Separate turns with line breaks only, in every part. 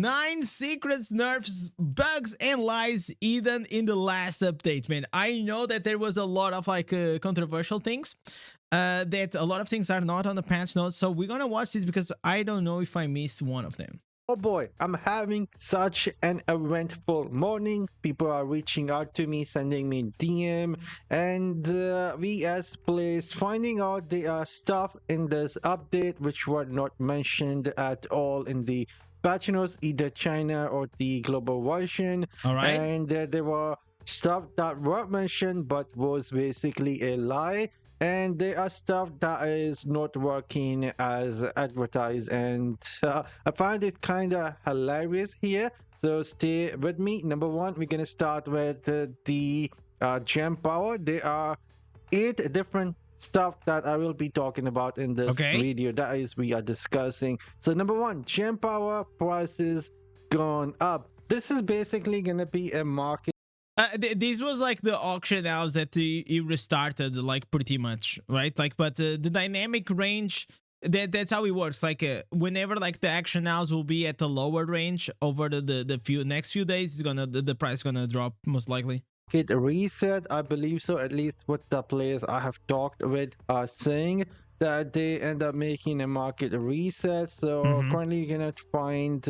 9 secrets, nerfs, bugs, and lies hidden in the last update, man. I know that there was a lot of like controversial things, that a lot of things are not on the patch notes, so we're gonna watch this because I don't know if I missed one of them.
Oh boy, I'm having such an eventful morning. People are reaching out to me, sending me DM, and we as players finding out there are stuff in this update which were not mentioned at all in the patch notes, either China or the global version.
All right.
And there were stuff that were mentioned but was basically a lie. And there are stuff that is not working as advertised, and I find it kind of hilarious here, so stay with me. Number one, we're gonna start with the gem power. There are 8 different stuff that I will be talking about in this video, that is we are discussing. So number one, gem power prices gone up. This is basically gonna be a market.
This was like the auction house that you restarted, like pretty much, right? Like, but the dynamic range, that's how it works. Like, whenever like the action house will be at the lower range over the next few days, the price is gonna drop most likely.
It reset, I believe so. At least what the players I have talked with are saying, that they end up making a market reset. So currently you cannot find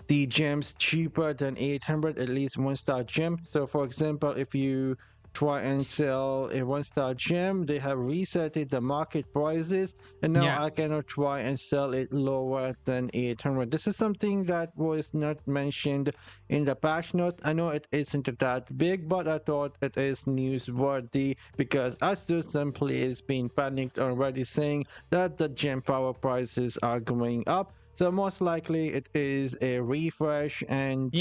the gems cheaper than 800, at least 1-star gem. So for example, if you try and sell a 1-star gem, they have resetted the market prices, and now I cannot try and sell it lower than 800. This is something that was not mentioned in the patch notes. I know it isn't that big, but I thought it is newsworthy because I saw some players being panicked already, saying that the gem power prices are going up. So most likely it is a refresh and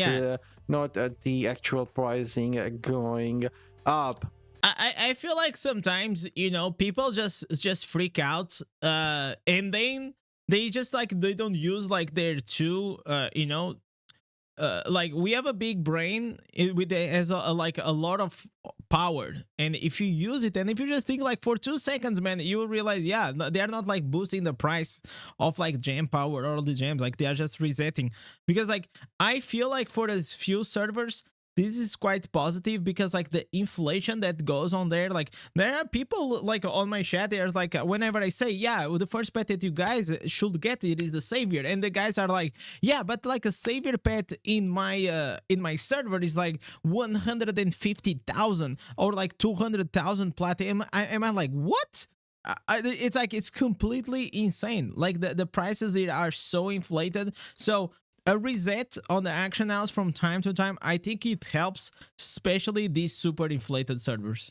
not the actual pricing going up.
I feel like sometimes, you know, people just freak out, and then they just like, they don't use like their two, you know, like we have a big brain with has like a lot of power, and if you use it, and if you just think like for 2 seconds, man, you will realize, yeah, they're not like boosting the price of like gem power or all the gems, like they are just resetting. Because like I feel like for these few servers, this is quite positive, because like the inflation that goes on there, like there are people like on my chat, there's like whenever I say, yeah, the first pet that you guys should get, it is the savior, and the guys are like, yeah, but like a savior pet in my server is like 150,000 or like 200,000 platinum. Am I like, what? It's like, it's completely insane. Like the prices here are so inflated. So a reset on the action house from time to time, I think it helps, especially these super inflated servers.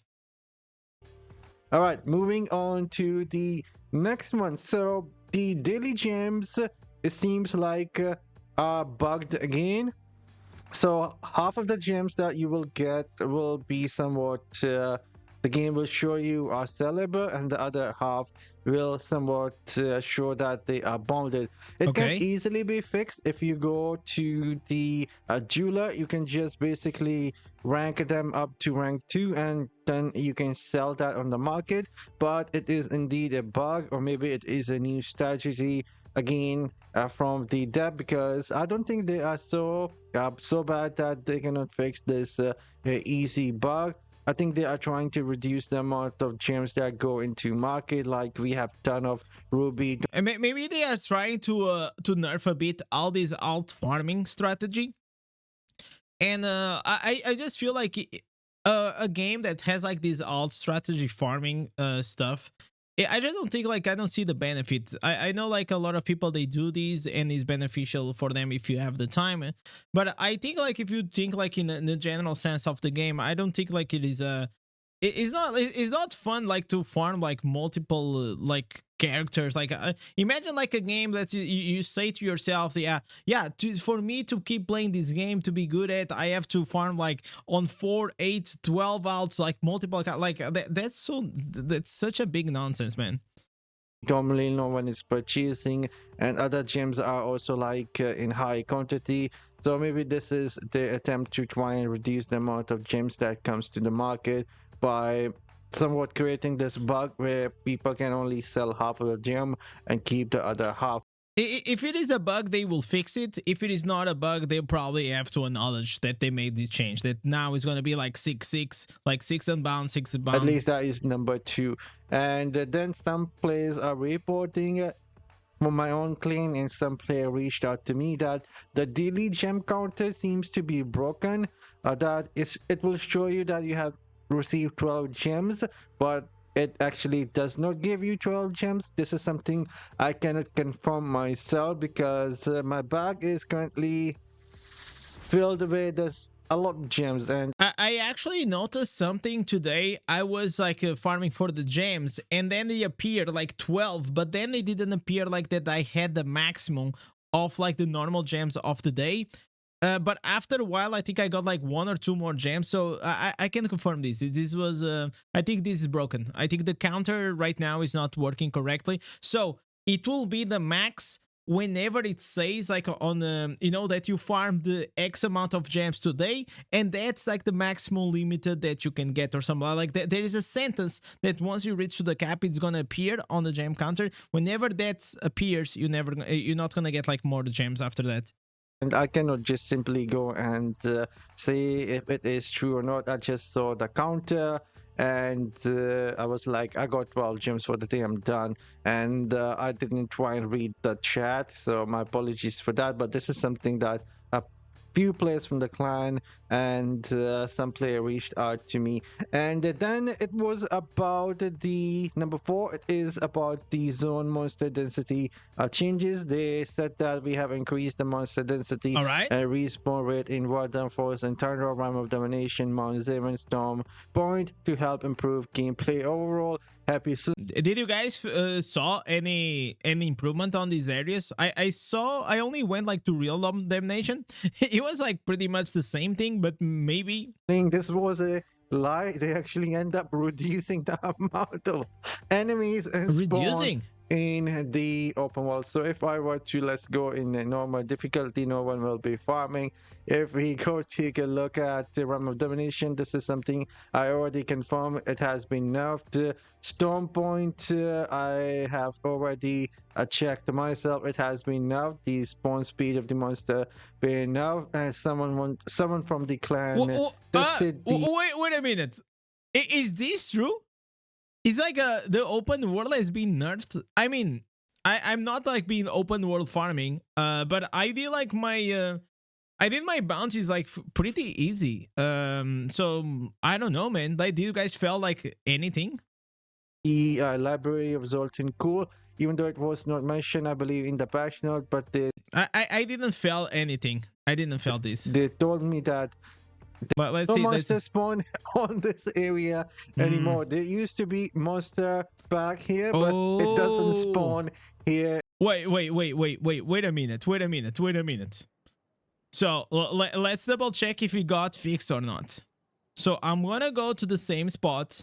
All right, moving on to the next one. So the daily gems, it seems like are bugged again. So half of the gems that you will get will be somewhat the game will show you are sellable, and the other half will somewhat show that they are bonded. It can easily be fixed. If you go to the jeweler, you can just basically rank them up to rank 2, and then you can sell that on the market. But it is indeed a bug, or maybe it is a new strategy again from the dev, because I don't think they are so bad that they cannot fix this easy bug. I think they are trying to reduce the amount of gems that go into market, like we have ton of ruby.
And maybe they are trying to nerf a bit all this alt farming strategy. And I just feel like a game that has like this alt strategy farming stuff, I just don't think, like, I don't see the benefit. I know like a lot of people, they do these and it's beneficial for them if you have the time, but I think like if you think like in the general sense of the game, I don't think like it is it's not fun like to farm like multiple like characters. Like imagine like a game that you say to yourself, for me to keep playing this game, to be good at, I have to farm like on 4, 8, 12 outs, like multiple, like that's such a big nonsense, man.
Normally no one is purchasing, and other gems are also like in high quantity. So maybe this is the attempt to try and reduce the amount of gems that comes to the market by somewhat creating this bug where people can only sell half of the gem and keep the other half.
If it is a bug, they will fix it. If it is not a bug, they'll probably have to acknowledge that they made this change. That now it's going to be like 6-6, like 6 unbound, 6 unbound.
At least that is number 2. And then some players are reporting from my own clan, and some player reached out to me that the daily gem counter seems to be broken. It will show you that you have received 12 gems, but it actually does not give you 12 gems. This is something I cannot confirm myself because my bag is currently filled with a lot of gems. And
I actually noticed something today. I was like farming for the gems, and then they appeared like 12, but then they didn't appear like that I had the maximum of like the normal gems of the day. But after a while, I think I got like 1 or 2 more gems, so I can confirm this. This was, I think this is broken. I think the counter right now is not working correctly. So it will be the max whenever it says like on, you know, that you farmed the X amount of gems today, and that's like the maximum limited that you can get or something like that. There is a sentence that once you reach to the cap, it's gonna appear on the gem counter. Whenever that appears, you're not gonna get like more gems after that.
And I cannot just simply go and say if it is true or not. I just saw the counter and I was like, I got 12 gems for the day, I'm done. And I didn't try and read the chat, so my apologies for that. But this is something that a few players from the clan and some player reached out to me. And then it was about the number 4. It is about the zone monster density changes. They said that we have increased the monster density and respawn rate in Warband Force and Turtle Realm of Damnation, Mount Zevon Storm Point to help improve gameplay overall. Happy soon.
Did you guys saw any improvement on these areas? I only went like to real Damnation. It was like pretty much the same thing, but maybe
this was a lie. They actually end up reducing the amount of enemies and spawn in the open world. So if I were to, let's go in a normal difficulty, no one will be farming. If we go take a look at the Realm of Domination, this is something I already confirmed. It has been nerfed. Storm Point, I have already checked myself. It has been nerfed. The spawn speed of the monster being nerfed. And someone from the clan
wait a minute. Is this true? It's like the open world has been nerfed. I mean, I'm not like being open world farming, but I feel like I did my bounties like pretty easy. So I don't know, man. Like, do you guys feel like anything?
The library of 𝙀�プ𝙋𝘼𝙉, even though it was not mentioned, I believe, in the patch note, but
I didn't feel anything. I didn't feel this.
They told me that
but let's see.
Monster spawn on this area anymore. There used to be monster back here, but it doesn't spawn here.
Wait a minute. So let's double check if it got fixed or not. So I'm gonna go to the same spot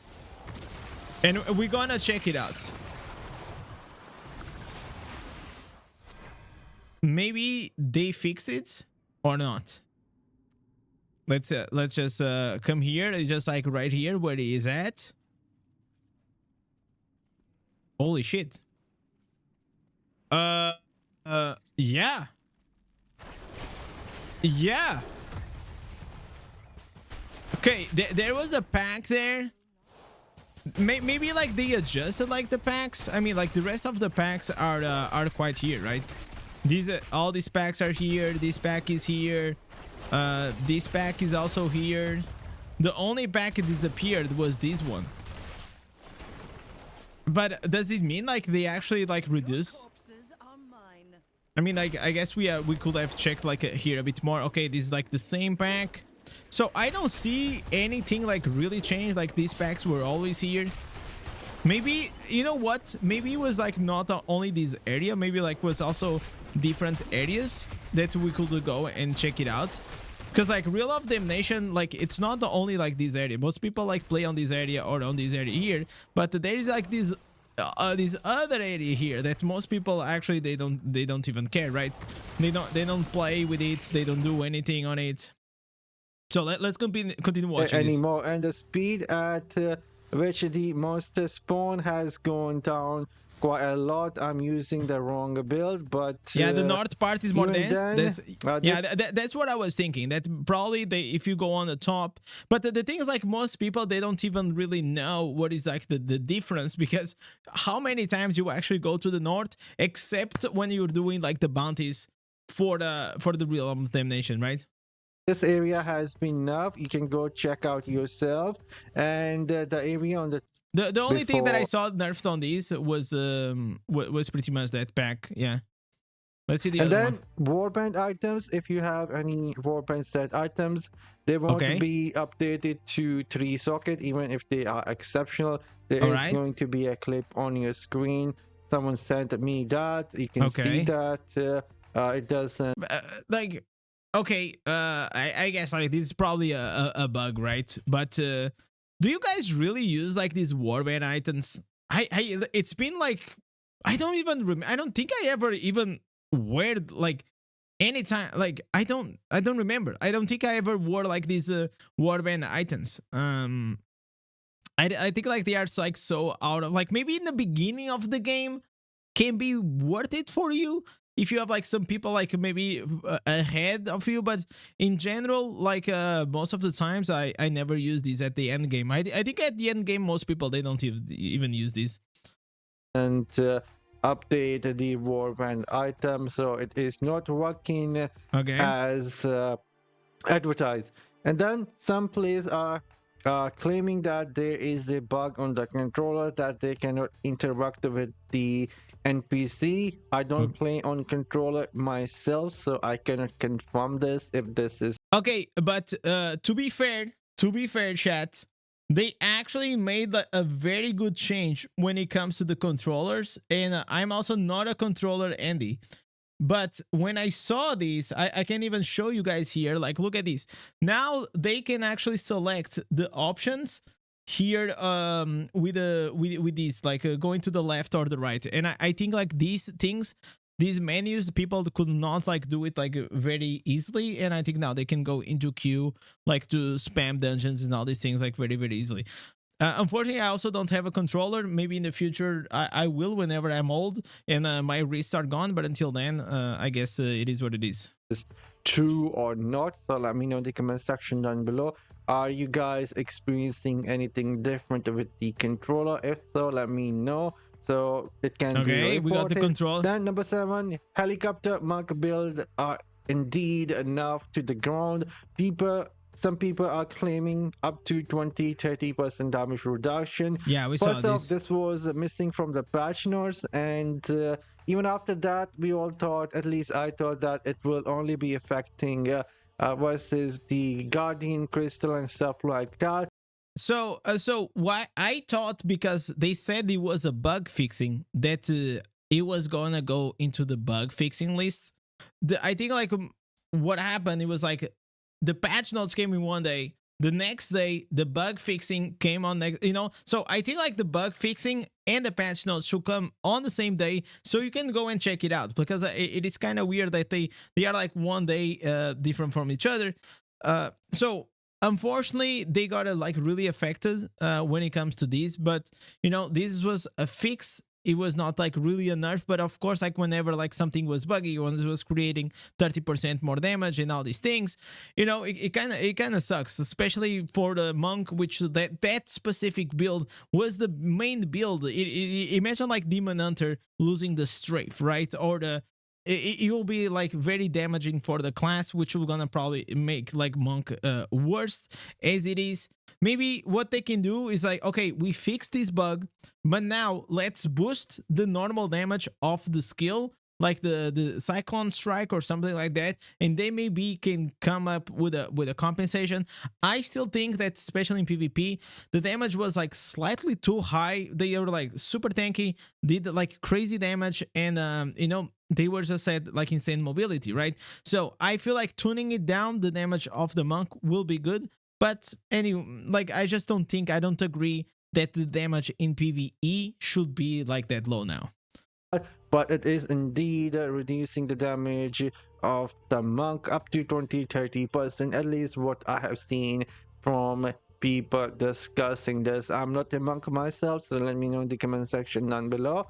and we're gonna check it out. Maybe they fixed it or not. Let's just come here. It's just like right here where it is at. Holy shit. Yeah. Okay, there was a pack there. Maybe like they adjusted like the packs. I mean, like the rest of the packs are quite here, right? All these packs are here. This pack is here. This pack is also here. The only pack that disappeared was this one. But does it mean like they actually like reduce? I mean, like I guess we could have checked like here a bit more. Okay, this is like the same pack. So I don't see anything like really changed. Like these packs were always here. Maybe, you know what? Maybe it was like not only this area. Maybe like was also different areas that we could go and check it out. Because like Real of Damnation, like it's not the only like this area. Most people like play on this area or on this area here, but there is like this other area here that most people actually they don't even care, right? They don't play with it. They don't do anything on it. So let's continue watching
anymore.
This.
And the speed at which the monster spawn has gone down quite a lot. I'm using the wrong build, but
Yeah, the north part is more
even
dense.
then,
That's what I was thinking. That probably if you go on the top, but the thing is, like, most people, they don't even really know what is like the difference, because how many times you actually go to the north, except when you're doing like the bounties for the realm of damnation, right?
this area has been nerfed. You can go check out yourself, and the area on
The only thing that I
before.
saw nerfed on these was pretty much that pack. Yeah. Let's see the
And
other one.
then warband items, if you have any warband set items, they won't
Okay.
be updated to 3 socket, even if they are exceptional. There
All
is
right.
going to be a clip on your screen. Someone sent me that. You can see
Okay.
that it doesn't.
Like, okay, I guess like this is probably a bug, right? But do you guys really use like these warband items? It's been like, I don't even remember. I don't think I ever even wear like anytime. Like, I don't remember. I don't think I ever wore like these warband items. I think like they are like so out of, like, maybe in the beginning of the game can be worth it for you if you have like some people like maybe ahead of you, but in general, like most of the times I never use these at the end game. I think at the end game most people, they don't even use these.
And update the warband item, so it is not working
Okay.
as advertised. And then some players are claiming that there is a bug on the controller that they cannot interact with the NPC. I don't play on controller myself, so I cannot confirm this if this is.
Okay, but to be fair, chat, they actually made a very good change when it comes to the controllers, and I'm also not a controller Andy. But when I saw these, I can even show you guys here. Like, look at these. Now they can actually select the options here with these, like going to the left or the right. And I think like these things, these menus, people could not like do it like very easily. And I think now they can go into queue, like to spam dungeons and all these things like very, very easily. Unfortunately, I also don't have a controller. Maybe in the future I will, whenever I'm old and my wrists are gone. But until then, I guess it is what it is.
True or not? So let me know in the comment section down below. Are you guys experiencing anything different with the controller? If so, let me know so it can be reported.
We got the control.
Then number 7, helicopter monk build are indeed enough to the ground. Some people are claiming up to 20-30% damage reduction.
Yeah, we saw
First off, this was missing from the patch notes, and even after that, we all thought, at least I thought, that it will only be affecting versus the Guardian Crystal and stuff like that.
So why I thought, because they said it was a bug fixing, that it was gonna go into the bug fixing list. I think like what happened, it was like the patch notes came in one day, the next day the bug fixing came on next, so I think like the bug fixing and the patch notes should come on the same day, so you can go and check it out, because it is kind of weird that they are like one day different from each other. So unfortunately they got like really affected when it comes to these, but this was a fix. It was not like really a nerf, but of course, like whenever like something was buggy, when it was creating 30% more damage and all these things, it kind of sucks, especially for the monk, which that specific build was the main build. Imagine like Demon Hunter losing the strafe, right? Or it will be like very damaging for the class, which will gonna probably make like monk worse as it is. Maybe what they can do is like, okay, we fixed this bug, but now let's boost the normal damage of the skill, like the Cyclone Strike or something like that, and they maybe can come up with a compensation. I still think that, especially in PvP, the damage was like slightly too high. They were like super tanky, did like crazy damage, and they were just at like insane mobility, right? So I feel like tuning it down, the damage of the monk will be good. But anyway, like I don't agree that the damage in PvE should be like that low now.
But it is indeed reducing the damage of the monk up to 20-30%, at least what I have seen from people discussing this. I'm not a monk myself, so let me know in the comment section down below.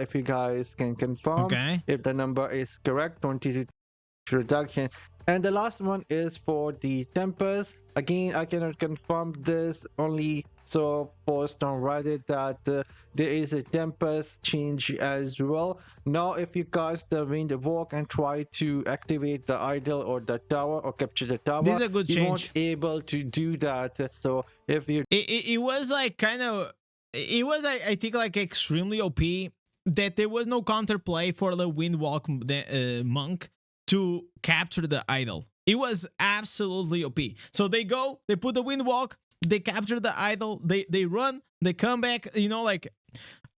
if you guys can confirm
Okay.
if the number is correct. 22 reduction. And the last one is for the Tempest. Again, I cannot confirm this, only so post on Reddit that there is a Tempest change as well. Now if you cast the Wind Walk and try to activate the idol or the tower or capture the tower,
This is a good
you
change.
won't able to do that. So if you
It was like kind of, it was I think like extremely OP that there was no counterplay for the Windwalk monk to capture the idol. It was absolutely OP. So they go, they put the Windwalk, they capture the idol, they run, they come back. You know, like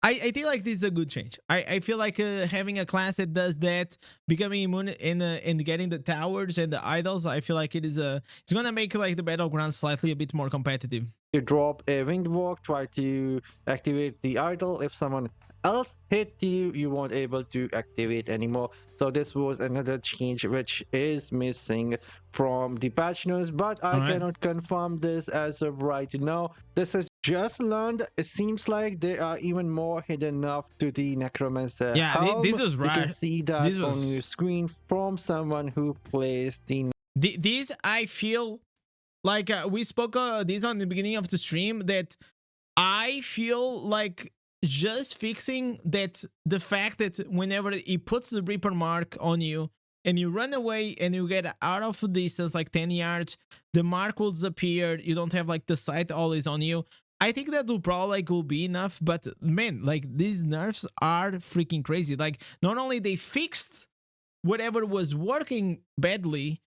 I think like this is a good change. I feel like having a class that does that, becoming immune in getting the towers and the idols, I feel like it is it's gonna make like the battleground slightly a bit more competitive.
you drop a Windwalk, try to activate the idol. If someone else hit you, you won't able to activate anymore. So this was another change which is missing from the patch notes, but I cannot confirm this as of right now. This is just learned. It seems like there are even more hidden up to the Necromancer.
Yeah, this is
You
right.
can see that
This
on
was...
your screen from someone who plays the
This I feel like we spoke this on the beginning of the stream, that I feel like just fixing that, the fact that whenever he puts the Reaper mark on you and you run away and you get out of distance like 10 yards, the mark will disappear. You don't have like the sight always on you. I think that will probably like will be enough, but man, like these nerfs are freaking crazy. Like not only they fixed whatever was working badly,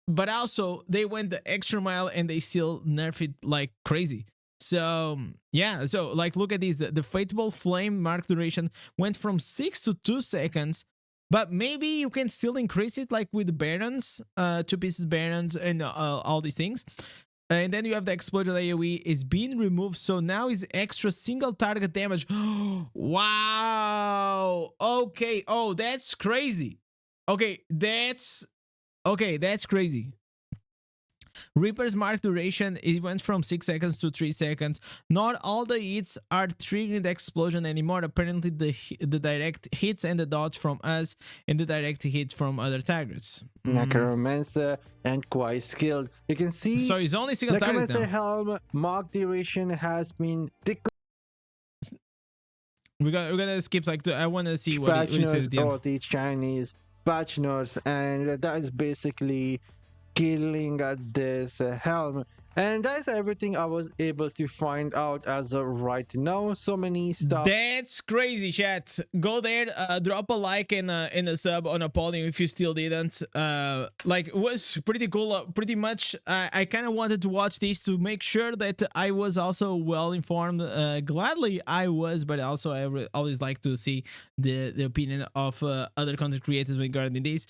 but also they went the extra mile and they still nerf it like crazy. So yeah, so like look at these, the Fateable Flame mark duration went from 6 to 2 seconds, but maybe you can still increase it like with Barons, 2 pieces Barons and all these things. And then you have the Explosion AoE is being removed, so now is extra single target damage. Wow, okay, oh that's crazy. Okay, that's crazy. Reaper's mark duration, it went from 6 seconds to 3 seconds. Not all the hits are triggering the explosion anymore. Apparently the direct hits and the dodge from us and the direct hit from other targets.
Necromancer and quite skilled. You can see
so it's only single target
Necromancer
now.
helm mark duration has been decreased.
We're gonna skip like I want to see what it says at the end.
Or the Chinese patch notes, and that is basically killing this helm. And that's everything I was able to find out as of right now. So many stuff.
That's crazy, chat. Go there, drop a like and a sub on Apollyon if you still didn't. Like it was pretty cool. Pretty much, I kind of wanted to watch this to make sure that I was also well informed. Gladly I was, but also I always like to see the opinion of other content creators regarding this.